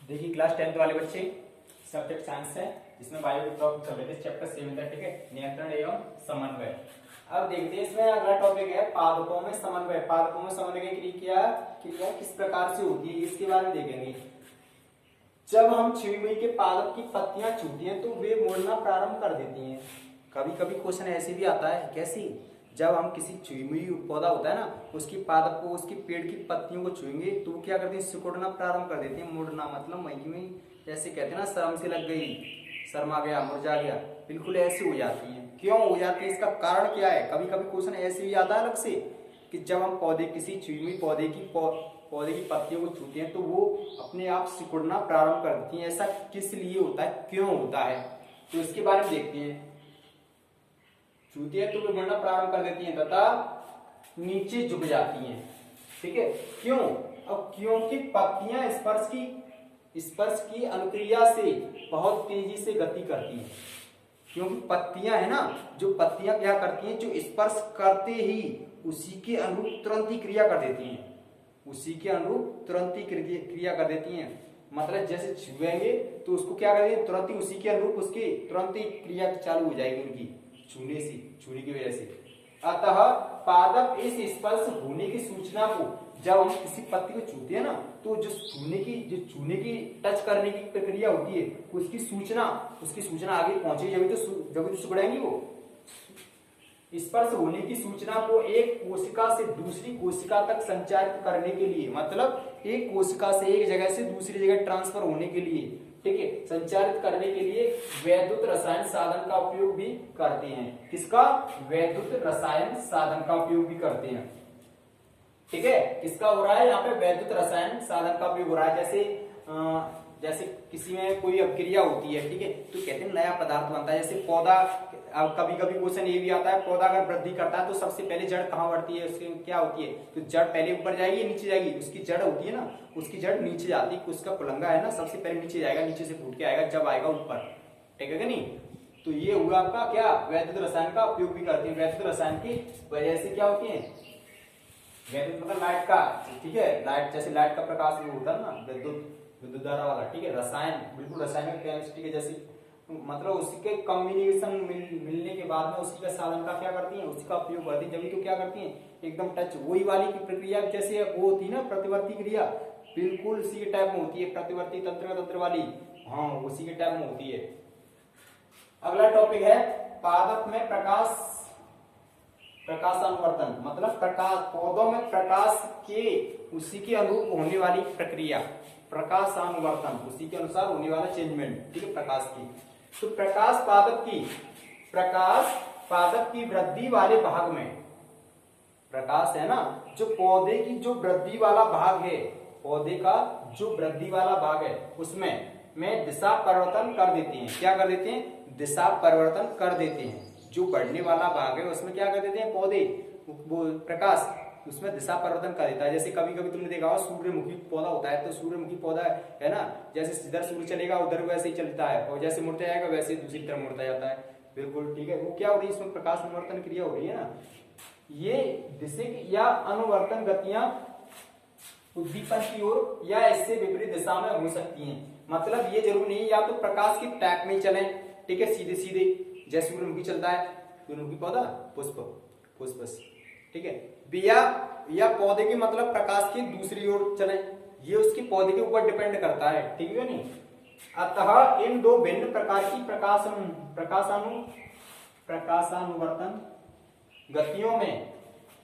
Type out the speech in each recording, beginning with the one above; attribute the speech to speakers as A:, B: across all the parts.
A: देखिए class 10th वाले बच्चे, सब्जेक्ट साइंस है, इसमें बायो के टॉपिक चल रहे थे, चैप्टर 7 है, ठीक है, नियंत्रण एवं समन्वय। अब देखते हैं इसमें अगला टॉपिक है पादपों में समन्वय। पादपों में समन्वय की क्रिया किस प्रकार से होती है, इसके बारे में देखेंगे। जब हम चीड़ के पादप की पत्तियां छूती हैं तो वे मुड़ना प्रारंभ कर देती हैं। कभी कभी क्वेश्चन ऐसे भी आता है, कैसी, जब हम किसी चुईमुई पौधा होता है ना, उसकी पादप को, उसकी पेड़ की पत्तियों को छुएंगे तो वो क्या करते हैं, सिकुड़ना प्रारंभ कर देते हैं। मुड़ना मतलब मई में जैसे कहते हैं ना, शर्म से लग गई, शर्मा गया, मुरझा गया, बिल्कुल ऐसे हो जाती है। क्यों हो जाती है, इसका कारण क्या है? कभी कभी क्वेश्चन ऐसे भी आता है अलग से कि जब हम पौधे, किसी चुईमुई पौधे की पत्तियों को छूते हैं तो वो अपने आप सिकुड़ना प्रारंभ कर देती हैं। ऐसा किस लिए होता है, क्यों होता है, तो इसके बारे में देखते हैं। छूती है तो वे मुड़ना प्रारंभ कर देती हैं तथा नीचे झुक जाती हैं, ठीक है। क्यों? अब क्योंकि पत्तियां स्पर्श की अनुक्रिया से बहुत तेजी से गति करती हैं। क्योंकि पत्तियां है ना, जो पत्तियां क्या करती हैं, जो स्पर्श करते ही उसी के अनुरूप तुरंत ही क्रिया कर देती हैं, उसी के अनुरूप तुरंत ही क्रिया कर देती हैं। मतलब जैसे छुएंगे तो उसको क्या करेंगे, तुरंत ही उसी के अनुरूप उसकी तुरंत ही क्रिया चालू हो जाएगी, उनकी छूने की वजह से। अतः पादप इस स्पर्श होने की सूचना को, जब हम किसी पत्ती को छूते हैं ना, तो जो छूने की टच करने की प्रक्रिया होती है, उसकी सूचना आगे पहुंचे, जब तो सिकुड़ेंगी वो। स्पर्श होने की सूचना को एक कोशिका से दूसरी कोशिका तक संचारित करने के लिए, मतलब एक कोशिका से एक जगह से दूसरी जगह ट्रांसफर होने के लिए, ठीक है, संचारित करने के लिए वैद्युत रसायन साधन का उपयोग भी करते हैं। किसका? वैद्युत रसायन साधन का उपयोग भी करते हैं, ठीक है। किसका हो रहा है यहाँ पे? वैद्युत रसायन साधन का उपयोग हो रहा है। जैसे किसी में कोई अभिक्रिया होती है, ठीक है, तो कहते हैं नया पदार्थ बनता है। जैसे पौधा, अब कभी कभी क्वेश्चन ये भी आता है, पौधा अगर वृद्धि करता है तो सबसे पहले जड़ कहाँ बढ़ती है, उसकी क्या होती है, तो जड़ पहले ऊपर जाएगी, नीचे जाएगी। उसकी जड़ होती है ना, उसकी जड़ नीचे जाती है, उसका पुलंगा है ना, सबसे पहले नीचे जाएगा, नीचे से फूट के आएगा, जब आएगा ऊपर, ठीक है कि नहीं। तो ये हुआ आपका क्या, वैद्युत रसायन का उपयोग भी करते हैं। वैद्युत रसायन की वजह से क्या होती है, वैद्युत मतलब लाइट का, ठीक है, लाइट, जैसे लाइट का प्रकाश होता है ना, विद्युत धारा वाला, ठीक है, रसायन, बिल्कुल रासायनिक केमिस्ट्री के जैसे, मतलब उसके कॉम्बिनेशन मिलने के बाद में उसी का साधन का क्या करती हैं, उसका उपयोग करती हैं। जब तो क्या करती हैं, एकदम टच, वही वाली की प्रक्रिया जैसे वो होती है ना, प्रतिवर्ती क्रिया, बिल्कुल उसी के टाइप में होती है, प्रतिवर्ती तंत्र वाली, हाँ, उसी के टाइप में होती है। अगला टॉपिक है पादप में प्रकाशानुवर्तन, मतलब पौधों में प्रकाश के उसी के अनुरूप होने वाली प्रक्रिया, प्रकाशानुवर्तन, उसी के अनुसार होने वाला चेंजमेंट, ठीक है, प्रकाश की। तो प्रकाश पादप की वृद्धि वाले भाग में, प्रकाश है ना, जो पौधे की जो वृद्धि वाला भाग है, पौधे का जो वृद्धि वाला भाग है, उसमें दिशा परिवर्तन कर देते हैं। क्या कर देते हैं? दिशा परिवर्तन कर देते हैं। जो बढ़ने वाला भाग है उसमें क्या कर देते हैं पौधे, वो प्रकाश उसमें दिशा परिवर्तन कर देता है। जैसे कभी कभी तुमने देखा होगा, सूर्यमुखी पौधा होता है, तो सूर्यमुखी पौधा है ना, जैसे इधर सूर्य चलेगा उधर वैसे ही चलता है, और जैसे मुड़ता जाएगा वैसे दूसरी तरफ मुड़ता जाता है, बिल्कुल ठीक है। वो क्या हो रही है, इसमें प्रकाश अनुवर्तन क्रिया हो रही है ना। ये दिशा या अनुवर्तन गतियां उद्दीपन की ओर या इससे विपरीत दिशा में हो सकती हैं। मतलब ये जरूरी नहीं या तो प्रकाश की ट्रैक में चले, ठीक है, सीधे सीधे, जैसे सूर्यमुखी चलता है, सूर्यमुखी पौधा पुष्प, ठीक है, या पौधे की मतलब प्रकाश की दूसरी ओर चले, ये उसकी पौधे के ऊपर डिपेंड करता है, ठीक है नहीं। अतः इन दो भिन्न प्रकार की प्रकाशानुवर्तन गतियों में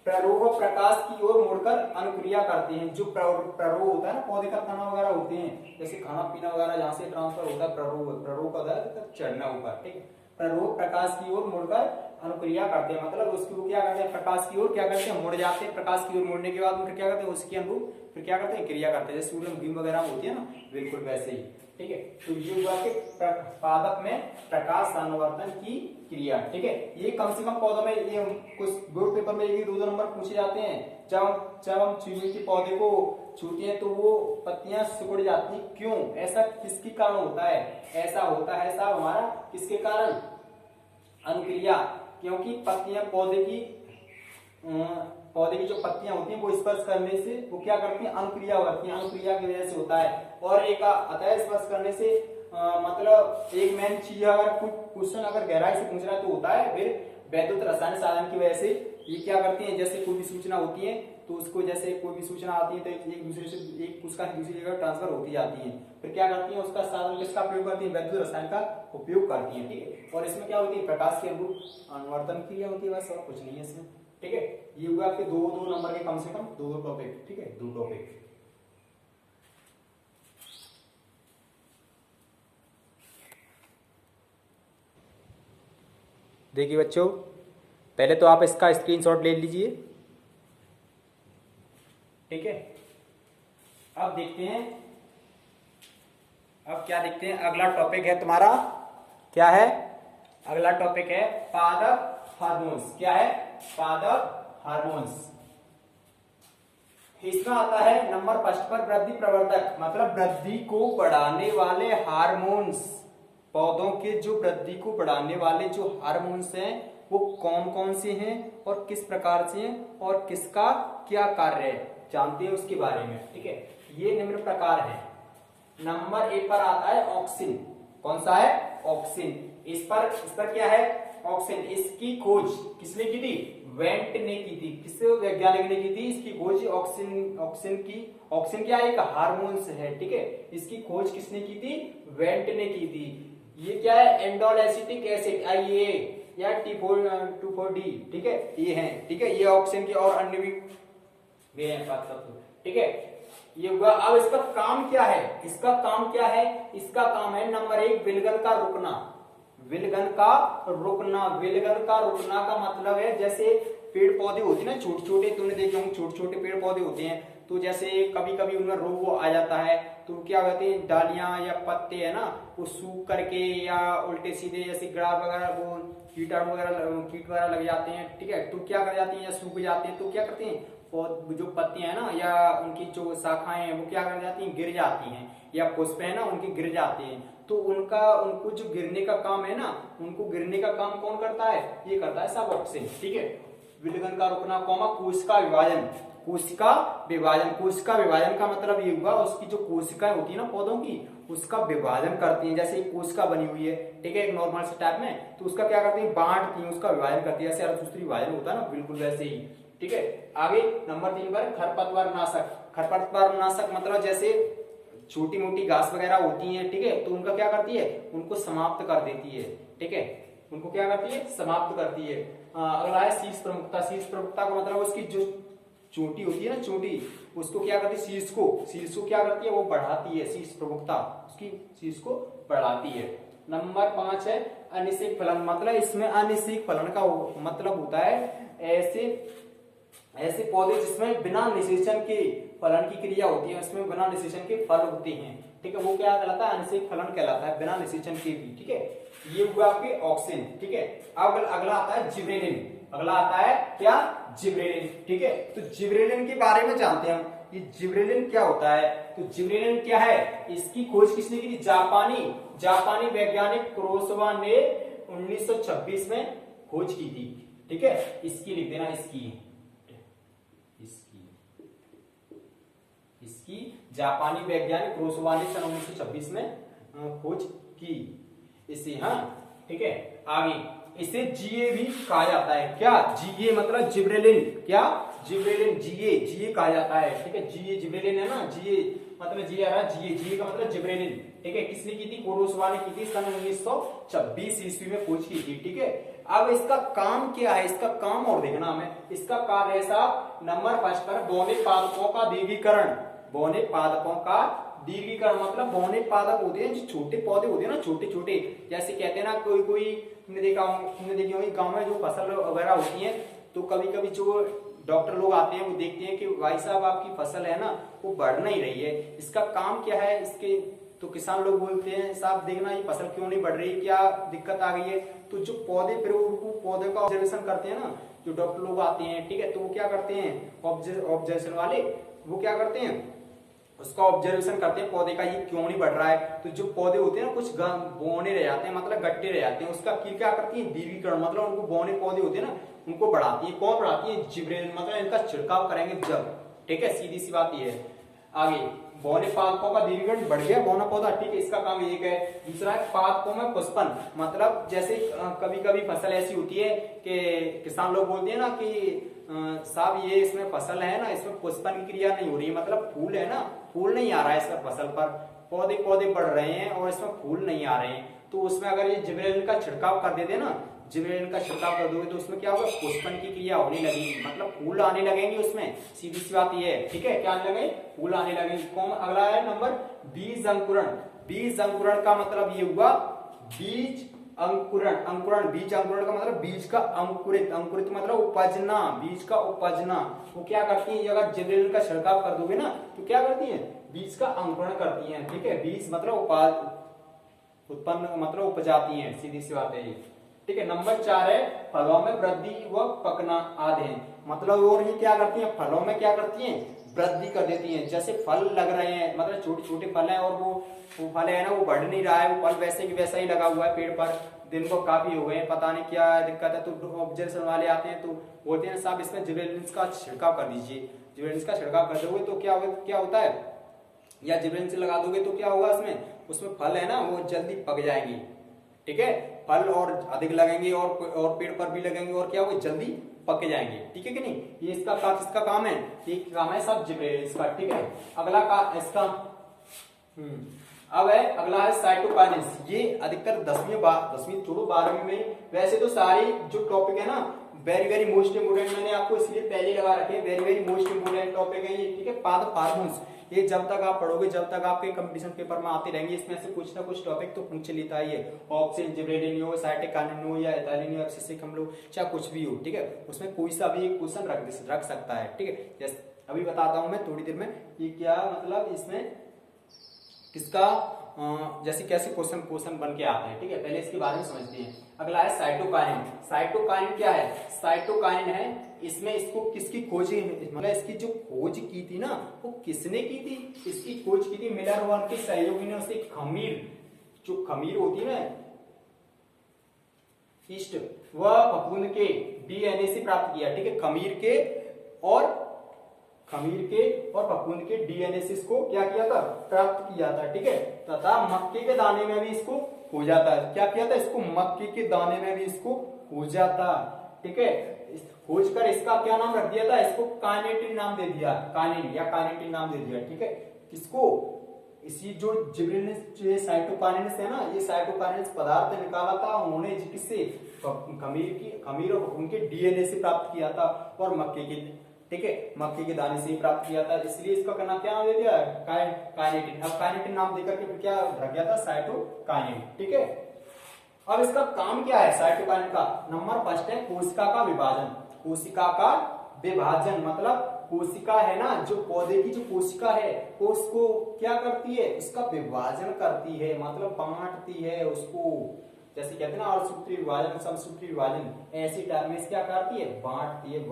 A: प्ररोह प्रकाश की ओर मुड़कर अनुक्रिया करते हैं। जो प्ररोह होता है ना, पौधे का तना वगैरह होते हैं, जैसे खाना पीना वगैरह जहां से ट्रांसफर होता है, प्ररोह का होता चढ़ना ऊपर, ठीक है, प्ररोह प्रकाश की ओर मुड़कर अनुक्रिया करते हैं। मतलब उसको क्या करते हैं, प्रकाश की ओर क्या करते हैं, मुड़ जाते हैं। प्रकाश की ओर मुड़ने के बाद फिर क्या करते हैं, उसके अनुरूप फिर क्या करते हैं, क्रिया करते हैं, जैसे सूर्यमुखी वगैरह होती है ना, बिल्कुल वैसे ही, ठीक है। तो ये हुआ कि पादप में प्रकाशानुवर्तन की क्रिया, ठीक है। ये कम से कम पौधों में, ये कुछ बोर्ड पेपर में 1-2 नंबर पूछे जाते हैं। जब हम चीड़ के पौधे को छूते हैं तो वो पत्तियां सिकुड़ जाती, क्यों, ऐसा किसके कारण होता है? ऐसा होता है साहब हमारा किसके कारण, अनुक्रिया, क्योंकि पत्तियां पौधे की पौधे की जो पत्तियां होती हैं वो स्पर्श करने से वो क्या करती हैं, अनुक्रिया करती हैं, अनुक्रिया की वजह से होता है। और एक अतः स्पर्श करने से मतलब एक मेन चीज अगर कुछ क्वेश्चन अगर गहराई से पूछ रहा है तो होता है फिर वैद्युत रसायन साधन की वजह से ये क्या करती हैं, जैसे कोई भी सूचना होती है तो उसको जैसे कोई भी सूचना आती है तो एक दूसरे से एक उसका दूसरी जगह ट्रांसफर होती जाती है, फिर क्या करती है उसका साधन किसका प्रयोग करती है, वैद्युत रसायन का उपयोग करती है। ठीक है, और इसमें क्या होती है, प्रकाश के अनुरूप अनुवर्तन क्रिया होती है, बस और कुछ नहीं है इसमें। ठीक है, ये हुआ आपके दो नंबर के कम से कम दो टॉपिक। ठीक है, दो टॉपिक। देखिए बच्चों, पहले तो आप इसका स्क्रीनशॉट ले लीजिए। ठीक है, अब देखते हैं, अब क्या देखते हैं, अगला टॉपिक है तुम्हारा, क्या है अगला टॉपिक है पादप हार्मोन्स। क्या है, पादप हार्मोन्स। इसमें आता है नंबर फर्स्ट पर वृद्धि प्रवर्धक, मतलब वृद्धि को बढ़ाने वाले हार्मोन्स। पौधों के जो वृद्धि को बढ़ाने वाले जो हार्मोन्स हैं वो कौन कौन से हैं और किस प्रकार से हैं और किसका क्या कार्य है, जानते हैं उसके बारे में। ठीक है, ये निम्न प्रकार है। नंबर एक पर आता है ऑक्सिन। कौन सा है, ऑक्सिन। इस पर क्या है, ऑक्सिन। इसकी खोज किसने की थी, वेंट ने की थी। किस वैज्ञानिक ने की थी इसकी खोज, ऑक्सिन की। ऑक्सिन क्या है, एक हार्मोन्स है। ठीक है, इसकी खोज किसने की थी, वेंट ने की थी। ये क्या है, एंडोल एसिड आईए या T4D। ठीक है, ये है। ठीक है, ये ऑक्सिन की और अन्य भी हैं तत्व। ठीक है, ये हुआ। अब इसका काम क्या है, इसका काम क्या है, इसका काम है नंबर एक, विलगन का रुकना। विलगन का रुकना, विलगन का रुकना का मतलब है जैसे पेड़ पौधे होते हैं ना छोटे छोटे, तुमने देखे होंगे छोटे छोटे पेड़ पौधे होते हैं, तो जैसे कभी कभी उनमें रोग आ जाता है तो क्या कहते हैं, डालियां या पत्ते है ना वो सूख करके या उल्टे सीधे जैसे ग्रास वगैरह वो कीट वगैरह लग जाते हैं। ठीक है, तो क्या कर जाती हैं, या सूख जाते हैं तो क्या करते हैं, जो पत्तियां है ना या उनकी जो शाखाएं हैं वो क्या कर जाती हैं, गिर जाती हैं, या पुष्प है ना उनके गिर जाते हैं। तो उनको जो गिरने का काम है ना, उनको गिरने का काम कौन करता है, ये करता है सब ऑक्सीजन। ठीक है, विलगन का रुकना, कोशिका विभाजन। कोशिका विभाजन, कोशिका विभाजन का मतलब ये हुआ उसकी जो कोशिकाएं होती है ना पौधों की, उसका विभाजन करती हैं। जैसे एक कोशिका बनी हुई है, ठीक है, एक नॉर्मल से टाइप में, तो उसका क्या करती है, बांटती है, उसका विभाजन करती है, जैसे अर्थसूत्री विभाजन होता है ना, बिल्कुल वैसे ही। ठीक है, आगे नंबर 3 पर खरपतवार नाशक। खरपतवार नाशक मतलब जैसे छोटी मोटी घास वगैरह होती हैं, ठीक है, तो उनका क्या करती है, उनको समाप्त कर देती है। ठीक है, उनको क्या करती है, समाप्त करती है। अगला है शीर्ष प्रमुखता। शीर्ष प्रमुखता का मतलब उसकी जो चोटी होती है ना, चोटी, उसको क्या करती है, शीर्ष को क्या करती है, वो बढ़ाती है। शीर्ष प्रमुखता उसकी शीर्ष को बढ़ाती है। नंबर 5 है अनिषेक फलन। मतलब इसमें अनिषेक फलन का मतलब होता है ऐसे पौधे जिसमें बिना निषेचन के फलन की क्रिया होती है, उसमें बिना निषेचन के फल होते हैं। ठीक है, वो क्या कहलाता है, अनिषेक फलन कहलाता है, बिना निषेचन के भी। ठीक है, ये हुआ आपके ऑक्सिन। ठीक है, अब अगला आता है जिब्रेलिन। अगला आता है क्या, जिब्रेलिन। ठीक है, तो जिब्रेलिन के बारे में जानते हैं हम, ये जिब्रेलिन क्या होता है। तो जिब्रेलिन क्या है, इसकी खोज किसने की थी, जापानी वैज्ञानिक कुरोसावा ने 1926 में खोज की थी। ठीक है, इसकी लिख देना, इसकी जापानी वैज्ञानिक कुरोसावा ने सन 1926 में खोज की इसे। हाँ, ठीक है, आगे इसे जीए भी कहा जाता है। क्या, जीए मतलब जिब्रेलिन। क्या, जिब्रेलिन, जीए कहा जाता है। ठीक है, जीए जिब्रेलिन है ना, जीए मतलब जीए का मतलब जिब्रेलिन। ठीक है, किसने की थी, कुरोसावा ने की थी, सन 1926 ईस्वी में खोज की थी। ठीक है, अब इसका काम क्या है, इसका काम और देखना हमें। इसका कार्य है साहब नंबर 5 पर बौने पादपों का दीर्घीकरण। बौने पादपों का दीर्घीकरण मतलब बौने पादप होते हैं जो छोटे पौधे होते हैं ना, छोटे छोटे, जैसे कहते हैं ना कोई तुमने देखी होगी गांव में जो फसल वगैरह होती है, तो कभी कभी जो डॉक्टर लोग आते हैं वो देखते हैं कि भाई साहब आपकी फसल है ना वो बढ़ नहीं रही है, इसका काम क्या है इसके। तो किसान लोग बोलते हैं साहब देखना ये फसल क्यों नहीं बढ़ रही, क्या दिक्कत आ गई है। तो जो पौधे फिर वो पौधे का ऑब्जर्वेशन करते हैं ना, जो डॉक्टर लोग आते हैं, ठीक है, तो वो क्या करते हैं, ऑब्जर्वेशन वाले वो क्या करते हैं, उसका ऑब्जर्वेशन करते हैं पौधे का ये क्यों नहीं बढ़ रहा है। तो जो पौधे होते हैं ना कुछ बौने रह जाते हैं, मतलब गट्टे रह जाते हैं, उसका क्या करती है, दीर्घीकरण मतलब उनको बौने पौधे होते हैं ना उनको बढ़ाती है। कौन बढ़ाती है? जिबरेलिन, मतलब इनका छिड़काव करेंगे जब, ठीक है, सीधी सी बात ये है। आगे बौने पादपों का दीर्घित बढ़ गया बौना पौधा, ठीक है, इसका काम एक है। दूसरा है पादपों में पुष्पन, मतलब जैसे कभी कभी फसल ऐसी होती है कि किसान लोग बोलते हैं ना कि साहब ये इसमें फसल है ना, इसमें पुष्पन की क्रिया नहीं हो रही है, मतलब फूल है ना, फूल नहीं आ रहा है इसमें फसल पर, पौधे पौधे बढ़ रहे हैं और इसमें फूल नहीं आ रहे हैं, तो उसमें अगर ये जिबरेलिन का छिड़काव कर देते ना, जिबरेलिन का छिड़काव कर दोगे तो उसमें क्या होगा? पुष्पन की क्रिया होने लगेगी, मतलब फूल आने लगेंगे उसमें, सीधी सी बात ये है, ठीक है, क्या आने लगे? फूल आने लगेंगे। कौन? अगला है नंबर बीज अंकुरण। बीज अंकुरण का मतलब ये हुआ बीज अंकुरण, अंकुरण, बीज अंकुरण का मतलब बीज का अंकुरित, अंकुरित मतलब उपजना, बीज का उपजना। वो क्या करती है? अगर जिबरेलिन का छिड़काव कर दोगे ना तो क्या करती है? बीज का अंकुरण करती है, ठीक है, बीज मतलब उत्पन्न मतलब उपजाती है, सीधी सी बात है ये, ठीक है। नंबर 4 है फलों में वृद्धि व पकना आदि, मतलब और ये क्या करती है? फलों में क्या करती है? वृद्धि कर देती हैं। जैसे फल लग रहे हैं, मतलब छोटे छोटे फल हैं और वो फल है ना, वो बढ़ नहीं रहा है, वो फल वैसे की वैसा ही लगा हुआ है पेड़ पर, दिन को काफी हो गए हैं, पता नहीं क्या दिक्कत है, तो ऑब्जर्वेशन वाले आते हैं तो बोलते हैं साहब इसमें जिबरेलिन का छिड़काव कर दीजिए। जिबरेलिन का छिड़काव कर दोगे तो क्या होता है, या जिबरेलिन से लगा दोगे तो क्या होगा? उसमें फल है ना वो जल्दी पक जाएंगे, ठीक है, फल और अधिक लगेंगे और पेड़ पर भी लगेंगे और क्या होगा? जल्दी पक जाएंगे, ठीक है कि नहीं। ये इसका काम है, ये काम है सब जिबरेलिन का, ठीक है। अगला का इसका अब है, अगला है साइटोकाइनेस। ये अधिकतर 10वीं छोड़ो 12वीं में, वैसे तो सारी जो टॉपिक है ना वेरी वेरी मोस्ट इंपोर्टेंट, मैंने आपको इसलिए पहले लगा रखे हैं, very very most important topic है ये, ठीक है। पादप हार्मोन्स, ये जब तक आप पढ़ोगे, जब तक आपके कंपटीशन पेपर में आते रहेंगे, इसमें से कुछ ना कुछ टॉपिक तो पूछ लेता है ये। ऑक्सिन, जिबरेलिन हो, साइटोकाइनेन हो या एथिलीन हो, एब्सिसिक अम्ल हो, चाहे कुछ भी हो, ठीक है, उसमें कोई सा भी एक क्वेश्चन रख सकता है, ठीक है। जैसे अभी बताता हूं मैं थोड़ी देर में ये क्या मतलब इसमें किसका जैसे कैसे क्वेश्चन बन के आते हैं, ठीक है। पहले इसके बारे में समझते हैं। अगला है साइटोकाइनेन। साइटोकाइनेन क्या है? साइटोकाइनेन है, इसमें इसको किसकी खोज, मतलब इसकी जो खोज की थी ना वो किसने की थी? इसकी खोज की थी मिलर और उनके सहयोगी ने। उसे खमीर, जो खमीर होती है ना ईस्ट, वह फफूंद के डीएनए से प्राप्त किया, ठीक है। खमीर के और फफूंद के डीएनए से इसको क्या किया था? प्राप्त किया था, ठीक है। तथा मक्के के दाने में भी इसको खोजा था। क्या किया था? इसको मक्के के दाने में भी इसको खोजा था, ठीक है। खोज कर इसका क्या नाम रख दिया था? इसको काइनेटिन नाम दे दिया, काइनिन या काइनेटिन नाम दे दिया, ठीक है। किसको? इसी जो जिबरेलिन साइटोकाइनेन है ना, ये साइटोकाइनेन पदार्थ निकाला था उन्होंने किससे? खमीर और उनके डीएनए से प्राप्त किया था और मक्के के, ठीक है, मक्के के दाने से ही प्राप्त किया था, इसलिए इसका नाम क्या नाम दे दिया? काइनेटिन। अब काइनेटिन नाम देकर के फिर क्या रख गया था? साइटोकाइनेन, ठीक है। अब इसका काम क्या है साइटोकाइनेन का? नंबर 1 है कोशिका का विभाजन। कोशिका का विभाजन मतलब कोशिका है ना, जो पौधे की जो कोशिका है वो उसको क्या करती है? उसका विभाजन करती है, मतलब बांटती है उसको, जैसे कहते हैं ना अर्धसूत्री विभाजन, समसूत्री विभाजन, ऐसी टर्म में क्या करती है? बांटती है।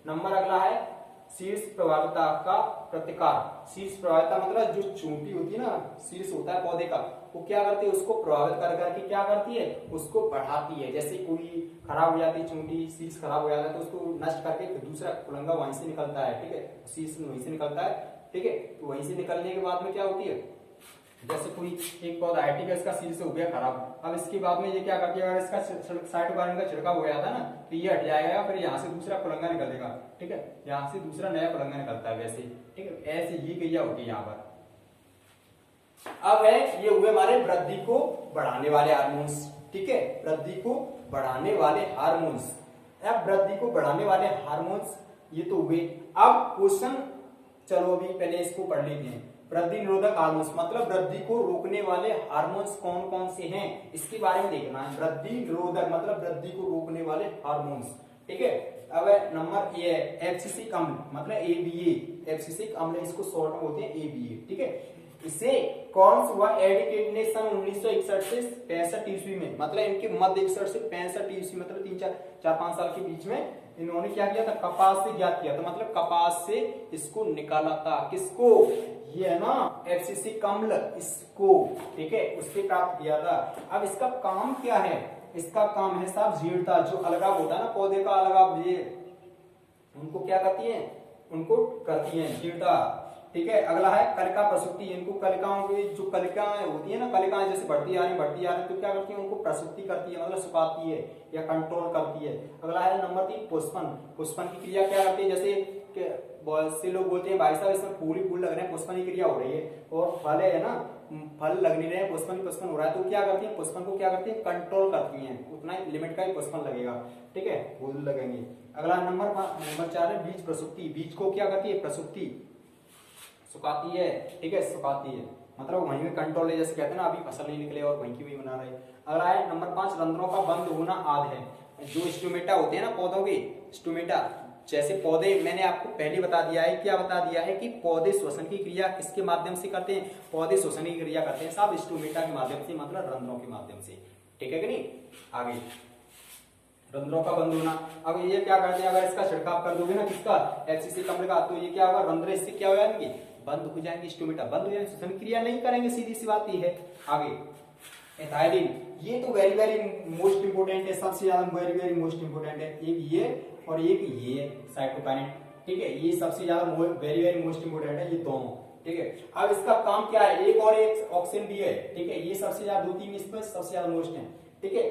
A: नंबर अगला है शीर्ष प्रभाविता का प्रतिकार। शीर्ष प्रभाविता मतलब जो चूंटी होती है ना, शीर्ष होता है पौधे का, वो क्या करती है? उसको प्रभावित कर करके क्या करती है? उसको बढ़ाती है। जैसे कोई खराब हो जाती है चूंटी, शीर्ष खराब हो जाता है तो उसको नष्ट करके फिर दूसरा पुलंगा वहीं से निकलता है, ठीक है, शीर्ष वहीं से निकलता है, ठीक है। तो वहीं से निकलने के बाद में क्या होती है? जैसे कोई एक पौधा है, ठीक है, इसका शीर्ष हो गया खराब, अब इसके बाद में ये क्या करती है? अगर इसका साइटोकाइनेन का छिड़काव हो जाता है ना तो ये हट जाएगा, फिर यहाँ से दूसरा पुलंगा निकलेगा, ठीक है, यहाँ से दूसरा नया पुलंगा निकलता है वैसे, ठीक है, ऐसे ही क्रिया होती है यहाँ पर। अब है ये हुए हमारे वृद्धि को बढ़ाने वाले हार्मोन्स, ठीक है, वृद्धि को बढ़ाने वाले हार्मोन्स। अब वृद्धि को बढ़ाने वाले हार्मोन्स ये तो हुए। अब क्वेश्चन चलो अभी पहले इसको पढ़ लेते हैं। वृद्धि निरोधक हार्मोन्स मतलब वृद्धि को रोकने वाले हार्मोन्स कौन कौन से हैं इसके बारे में देखना है। वृद्धि निरोधक मतलब वृद्धि को रोकने वाले हार्मोन्स, ठीक है। अब नंबर ए है एब्सिसिक अम्ल मतलब एबीए, एब्सिसिक अम्ल इसको शॉर्ट में बोलते हैं एबीए, ठीक है। इसे कौन हुआ एडिकेट ने सन 1961 से 65 ईस्वी में, मतलब इनके मध्य 61 से 65 ईस्वी मतलब 3-4-5 साल के बीच में इन्होंने क्या किया था? कपास से ज्ञात किया था, मतलब कपास से इसको निकाला था। किसको? ये है ना एब्सिसिक अम्ल, इसको, ठीक है, उससे प्राप्त किया था। अब इसका काम क्या है? इसका काम है साहब जीर्णता, जो अलगाव होता है ना पौधे का अलगाव, ये उनको क्या करती है, उनको करती है जीर्णता। ठीक है, अगला है कलिका प्रसूति। इनको कलिकाओं की जो कलिकाएं होती है ना, कलिकाएं जैसे बढ़ती आ रही तो क्या करती है, उनको प्रसूति करती है, मतलब सुखाती है या कंट्रोल करती है। अगला है नंबर 3 पुष्पन। पुष्पन की क्रिया क्या करती है, जैसे बहुत से लोग बोलते हैं भाई साहब इसमें फूल ही फूल लग रहे हैं, पुष्पन की क्रिया हो रही है, और फल है ना, फल लग नहीं रहे हैं, पुष्पन हो रहा है, तो क्या करती है, पुष्पन को क्या करती है, कंट्रोल करती है, उतना लिमिट का ही पुष्पन लगेगा। ठीक है, फूल लगेंगे। अगला नंबर 4 है बीज प्रसूति। बीज को क्या करती है, प्रसूति, सुखाती है। ठीक है, सुखाती है, मतलब वहीं में कंट्रोल है, जैसे कहते हैं ना अभी फसल नहीं निकले और वहीं की वहीं बना रहे। अगला है नंबर 5 रंध्रों का बंद होना आदि है। जो स्टोमेटा होते हैं ना पौधों के, स्टोमेटा जैसे पौधे, मैंने आपको पहले बता दिया है, क्या बता दिया है कि पौधे श्वसन की क्रिया किसके माध्यम से करते हैं, पौधे श्वसन की क्रिया करते हैं साहब स्टोमेटा के माध्यम से, मतलब रंध्रों के माध्यम से। ठीक है कि नहीं, आगे रंध्रों का बंद होना। अब ये क्या करते हैं, अगर इसका छिड़काव कर दोगे ना किसका, FCC कमरे का, तो ये क्या होगा, रंध्र इससे क्या हो जाएंगे, बंद हो जाएंगे, स्टोमेटा बंद हो जाएंगे, श्वसन क्रिया नहीं करेंगे, सीधी सी बात ये है। आगे एथाइलिन, ये तो वेरी वेरी मोस्ट इंपोर्टेंट है, सबसे ज्यादा वेरी वेरी मोस्ट इंपोर्टेंट है। एक ये और एक ये साइटोकाइनेट। ठीक है, ये सबसे ज्यादा वेरी वेरी मोस्ट इंपोर्टेंट है, ये दोनों। ठीक है, अब इसका काम क्या है, एक और एक ऑक्सीजन भी है। ठीक है, ये सबसे ज्यादा 2-3 इसमें सबसे ज्यादा मोस्ट है। ठीक है,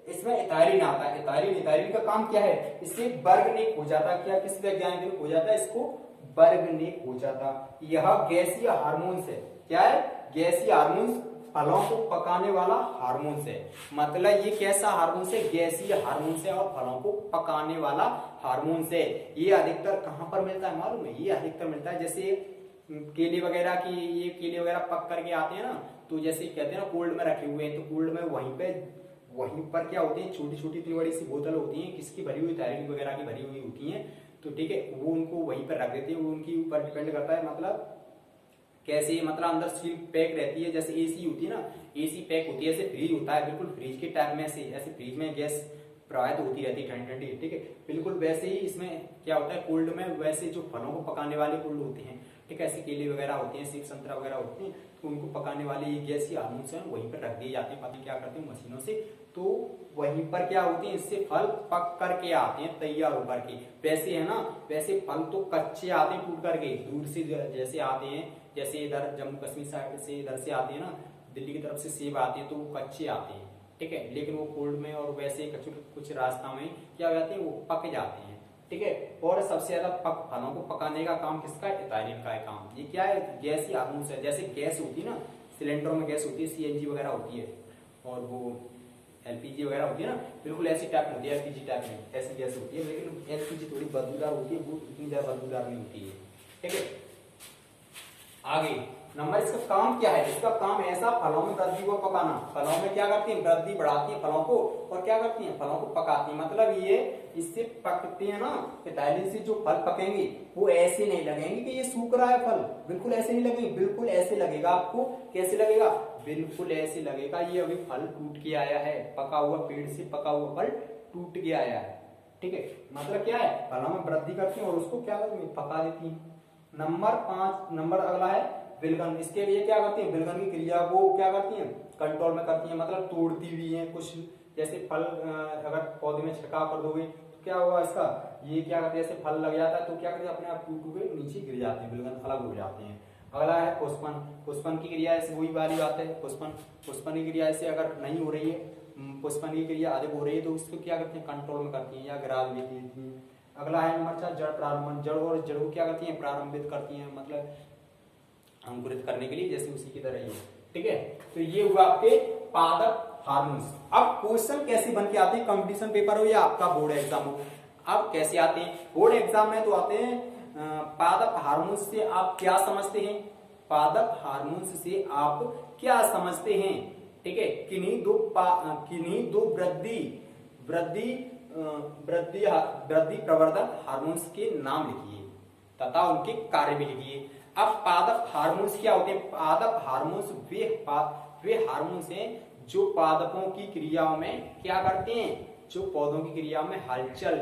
A: इसमें एथाइलिन आता है। एथाइलिन का काम क्या है, इससे बर्गनेक हो जाता है, क्या किस वैज्ञानिक हो जाता है, इसको बर्गनेक हो जाता। यह गैसीय हार्मोन है, क्या है, गैसीय हार्मोन, फलों को पकाने वाला हार्मोन है। मतलब ये कैसा हार्मोन है, गैसीय हार्मोन है और फलों को पकाने वाला हार्मोन है। ये अधिकतर कहां पर मिलता है मालूम है, ये अधिकतर मिलता है जैसे केले वगैरह की, ये केले वगैरह पक करके आते हैं ना, तो जैसे कहते हैं ना कोल्ड में रखे हुए हैं, तो कोल्ड में वहीं पर क्या होते हैं, छोटी छोटी इतनी बड़ी सी बोतल होती है, किसकी भरी हुई, थायराइड वगैरह की भरी हुई होती है। तो ठीक है, वो उनको वहीं पर रख देते हैं, वो उनके ऊपर डिपेंड करता है, मतलब कैसे, मतलब अंदर सील पैक रहती है, जैसे एसी होती है ना, एसी पैक होती है, ऐसे फ्रीज होता है, बिल्कुल फ्रीज के टाइप में से ऐसे फ्रीज में गैस प्रवाहित होती रहती है ठंडी ठंडी। ठीक है, बिल्कुल वैसे ही इसमें क्या होता है, कोल्ड में वैसे जो फलों को पकाने वाले कोल्ड होते हैं, ठीक है, ऐसे केले वगैरह होते हैं, सेब संतरा वगैरह होते हैं, तो उनको पकाने वाले ये गैस या हार्मोन्स हैं वहीं पर रख दिए जाते हैं। पता क्या करते हैं मशीनों से, तो वहीं पर क्या होते हैं, इससे फल पक करके आते हैं तैयार होकर के। वैसे है ना, वैसे फल तो कच्चे आते हैं टूट करके, दूर से जैसे आते हैं, जैसे इधर जम्मू कश्मीर साइड से इधर से आते हैं ना, दिल्ली की तरफ से सेब आते हैं, तो वो कच्चे आते हैं। ठीक है, लेकिन वो कोल्ड में और वैसे कुछ रास्ता में क्या हो जाते हैं, वो पक जाते हैं। ठीक है, और सबसे ज्यादा फलों को पकाने का काम किसका है, एथाइलिन का है काम। ये क्या है, गैस ही हार्मोन है। जैसे गैस होती है ना, सिलेंडरों में गैस होती है, CNG वगैरह होती है, और वो LPG वगैरह होती है ना, बिल्कुल ऐसी टाइप होती है, LPG टाइप में ऐसी गैस होती है, लेकिन LPG थोड़ी बदबूदार होती है, वो इतनी ज्यादा बदबूदार नहीं होती है। ठीक है, आगे नंबर, इसका काम क्या है, इसका काम ऐसा फलों में वृद्धि को पकाना। फलों में क्या करती है, वृद्धि बढ़ाती है फलों को, और क्या करती है, फलों को पकाती है। मतलब ये इससे पकते हैं ना, एथाइलिन से जो फल पकेंगे वो ऐसे नहीं लगेंगे कि ये सूख रहा है फल, बिल्कुल ऐसे नहीं लगेंगे, बिल्कुल ऐसे लगेगा आपको। कैसे लगेगा, बिल्कुल ऐसे लगेगा, ये अभी फल टूट के आया है, पका हुआ पेड़ से पका हुआ फल टूट के आया है। ठीक है, मतलब क्या है, फलों में वृद्धि करती है और उसको क्या करती है, पका देती है। नंबर 5 नंबर अगला है विलगन। इसके लिए क्या करती है, विलगन की क्रिया को क्या करती है, कंट्रोल में करती है, मतलब तोड़ती भी है कुछ। जैसे फल अगर पौधे में छिड़काव कर दोगे तो क्या होगा, इसका ये क्या करते हैं, जैसे फल लग जाता है तो क्या करते हैं, अपने आप टूट के नीचे गिर जाते हैं, विलगन अलग हो जाते हैं। अगला है पुष्पन। पुष्पन की क्रिया ऐसे वही वाली बात है, पुष्पन की क्रिया ऐसे अगर नहीं हो रही है, पुष्पन की क्रिया अधिक हो रही है, तो उसको क्या करते हैं, कंट्रोल में करती है या गिरा भी देती है। अगला है नंबर 4 जड़ प्रारंभन। जड़ और जड़ को क्या करती है, प्रारंभित करती है, मतलब अंकुरित करने के लिए, जैसे उसी की तरह ही। ठीक है, तो ये हुआ आपके पादप हार्मोन्स। अब क्वेश्चन कैसे बन के आते हैं, कंपटीशन पेपर हो या आपका बोर्ड एग्जाम हो, अब कैसे आते हैं, बोर्ड एग्जाम में तो आते हैं पादप हार्मोन्स से आप क्या समझते हैं, पादप हार्मोन्स से आप क्या समझते हैं। ठीक है, किन्हीं दो वृद्धि प्रवर्धक हार्मोन्स के नाम लिखिए तथा उनके कार्य भी लिखिए। अब पादप हार्मोन्स क्या होते हैं, पादप हार्मोन्स वे हार्मोन्स हैं जो पादपों की क्रियाओं में क्या करते हैं, जो पौधों की क्रियाओं में हलचल,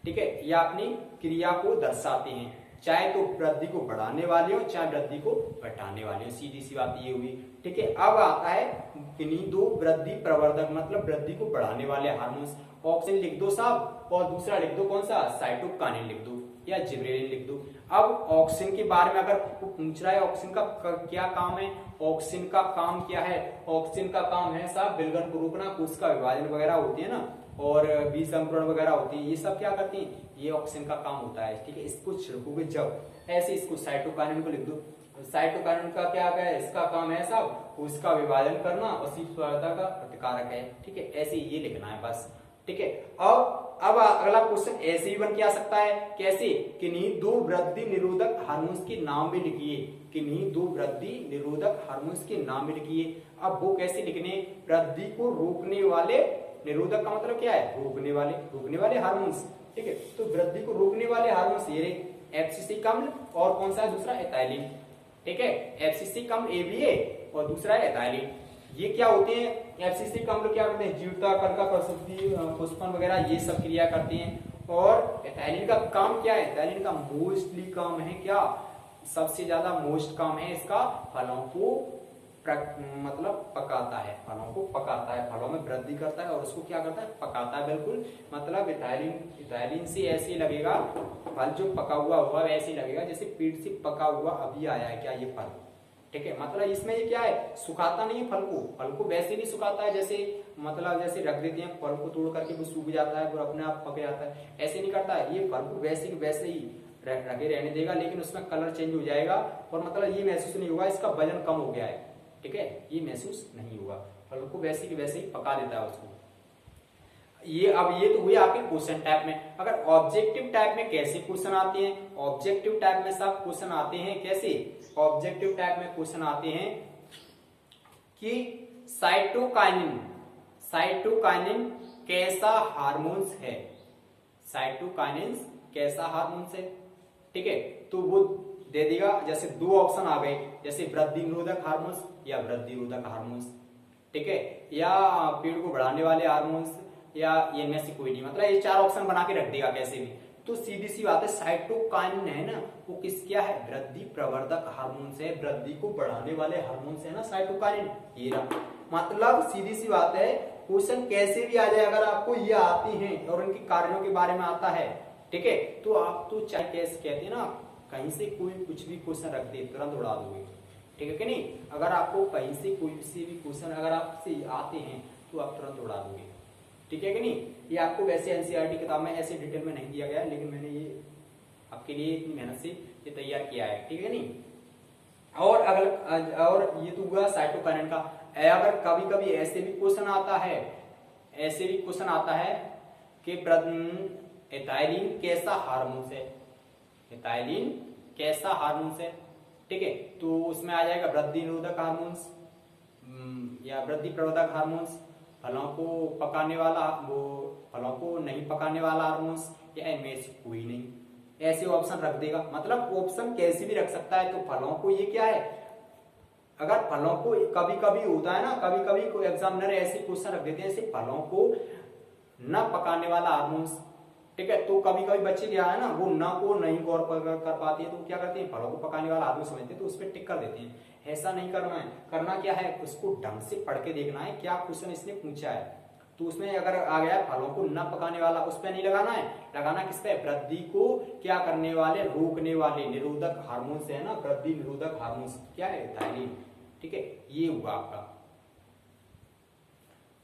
A: ठीक है, या अपनी क्रिया को दर्शाते हैं। चाहे तो वृद्धि को बढ़ाने वाले हो चाहे वृद्धि को घटाने वाले हो, सीधी सी बात ये हुई। ठीक है, अब आता है किन्हीं दो वृद्धि प्रवर्धक मतलब वृद्धि को बढ़ाने वाले हार्मोन्स। ऑक्सिन लिख दो साहब और दूसरा लिख दो कौन सा, साइटोकाइनिन लिख दो या जिबरेलिन लिख दो। अब ऑक्सिन के बारे में अगर पूछ रहा है ऑक्सिन का क्या काम है, ऑक्सिन का काम क्या है, ऑक्सिन का काम है साहब विलगन को रोकना, कोशिका विभाजन वगैरह होती है ना और बीज अंकुरण वगैरह होती है, ये सब क्या करती हैं, ये ऑक्सिन का काम होता है। ठीक है, इसको छिड़कोगे जब ऐसे इसको साइटोकाइनिन को लिख दो। साइटोकाइनिन का क्या है, इसका काम है साहब कोशिका विभाजन करना और शीतलता का प्रतिकारक है। ठीक है, ऐसे ये लिखना है बस। ठीक है, अब अगला क्वेश्चन ऐसे ही बन के आ सकता है, कैसे, किन्हीं दो वृद्धि निरोधक हार्मोन्स के नाम भी लिखिए, किन्हीं दो वृद्धि निरोधक हार्मोन्स के नाम भी लिखिए। अब वो कैसे लिखने, वृद्धि को रोकने वाले, निरोधक का मतलब क्या है, रोकने वाले हार्मोन्स। ठीक है, तो वृद्धि को रोकने वाले हार्मोन्स ये एफसीसी अम्ल और कौन सा है दूसरा, एथाइलिन। ठीक है, एफसीसी अम्ल एबीए और दूसरा है एथाइलिन। ये क्या होते हैं, एफसीसी अम्ल क्या करते हैं, जीवता, कर्का प्रसूति, पुष्पन वगैरह ये सब क्रिया करते हैं। और एथाइलिन का काम क्या है, एथाइलिन का मोस्टली काम है क्या, सबसे ज्यादा मोस्ट काम है इसका फलों को मतलब पकाता है, फलों को पकाता है, फलों में वृद्धि करता है और उसको क्या करता है, पकाता है। बिल्कुल मतलब इथाइलिन से ऐसे लगेगा फल जो पका हुआ होगा वैसे लगेगा जैसे पेड़ से पका हुआ अभी आया है क्या ये फल। ठीक है, मतलब इसमें ये क्या है, सुखाता नहीं है फल को वैसे नहीं सुखाता है जैसे मतलब जैसे रख देते हैं फल को तोड़ करके वो सूख जाता है और अपने आप पक जाता है, ऐसे नहीं करता है। ये फल को वैसे ही रखे रहने देगा, लेकिन उसमें कलर चेंज हो जाएगा और मतलब ये महसूस नहीं होगा इसका वजन कम हो गया है। ठीक है, ये महसूस नहीं होगा, फल को वैसे ही पका देता है उसको। ये तो हुए आपके क्वेश्चन टाइप में। अगर ऑब्जेक्टिव टाइप में कैसे क्वेश्चन आते हैं, ऑब्जेक्टिव टाइप में सब क्वेश्चन आते हैं कैसे, ऑब्जेक्टिव टाइप में क्वेश्चन आते हैं कि साइटोकाइनिन कैसा हार्मोन्स है, साइटोकाइनिन कैसा हार्मोन्स है। ठीक है, तो वो दे देगा, जैसे दो ऑप्शन आ गए, जैसे वृद्धि निरोधक हार्मोन्स या वृद्धि रोधक हार्मोन्स। ठीक है, या पेड़ को बढ़ाने वाले हार्मोन्स या ये में से कोई नहीं, मतलब ये चार ऑप्शन बना के रख देगा कैसे भी। तो सीधी सी बात है, साइटोकाइनिन है ना वो क्या है, वृद्धि प्रवर्धक हार्मोन्स है, वृद्धि को बढ़ाने वाले हार्मोन्स है ना साइटोकाइनिन, ये रहा। मतलब सीधी सी बात है, क्वेश्चन कैसे भी आ जाए अगर आपको ये आती हैं और उनके कार्यों के बारे में आता है, ठीक है, तो आप तो चाहे कैसे कहते हैं ना, कहीं से कोई कुछ भी क्वेश्चन रख दे तुरंत उड़ा दोगे। ठीक है कि नहीं, अगर आपको कहीं से कोई से भी क्वेश्चन अगर आपसे आते हैं तो आप तुरंत उड़ा दोगे। ठीक है कि नहीं, ये आपको वैसे एनसीईआरटी किताब में ऐसे डिटेल में नहीं दिया गया है, लेकिन मैंने ये आपके लिए इतनी मेहनत से ये तैयार किया है। ठीक है नहीं, और ये तो हुआ साइटोकाइनिन का। अगर कभी कभी ऐसे भी क्वेश्चन आता है कि एथाइलिन कैसा हार्मोन्स है, एथाइलिन कैसा हार्मोन्स है। ठीक है, तो उसमें आ जाएगा वृद्धि निरोधक हार्मोन्स या वृद्धि प्रवर्धक हार्मोन्स, फलों को पकाने वाला, वो फलों को नहीं पकाने वाला हार्मोन्स, या इनमें से कोई नहीं, ऐसे ऑप्शन रख देगा। मतलब ऑप्शन कैसे भी रख सकता है। तो फलों को ये क्या है, अगर फलों को कभी कभी होता है ना, कभी कभी कोई एग्जामिनर ऐसे क्वेश्चन रख देते हैं जैसे फलों को न पकाने वाला हार्मोन्स। ठीक है, तो कभी कभी बच्चे क्या है ना, वो न को नहीं गौर कर पाते हैं, तो क्या करते हैं, फलों को पकाने वाला हार्मोन समझते हैं तो उस पर टिक कर देते हैं। ऐसा नहीं करना है, करना क्या है, उसको ढंग से पढ़ के देखना है क्या क्वेश्चन इसने पूछा है। तो उसमें अगर आ गया फलों को न पकाने वाला, उस पर नहीं लगाना है, लगाना किस पे, वृद्धि को क्या करने वाले, रोकने वाले निरोधक हार्मोन्स है ना, वृद्धि निरोधक हार्मोन्स क्या है, एथाइलिन। ठीक है, ये हुआ आपका,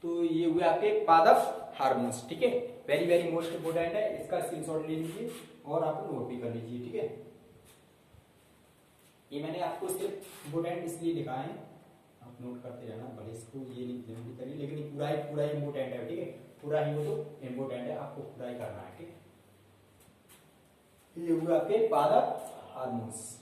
A: तो ये हुए आपके पादप हार्मोन्स। ठीक है, वेरी वेरी मोस्ट इंपोर्टेंट है, इसका स्क्रीनशॉट ले लीजिए और आप नोट भी कर लीजिए। ठीक है, ये मैंने आपको सिर्फ इंपोर्टेंट इसलिए लिखा है, आप नोट करते रहना, भले इसको ये नहीं जरूरी करिए, लेकिन पूरा इंपोर्टेंट है। ठीक है, पूरा ही वो तो इंपोर्टेंट है, आपको पूरा ही करना है। ठीक है, ये हुआ आपके पादप हार्मोन्स।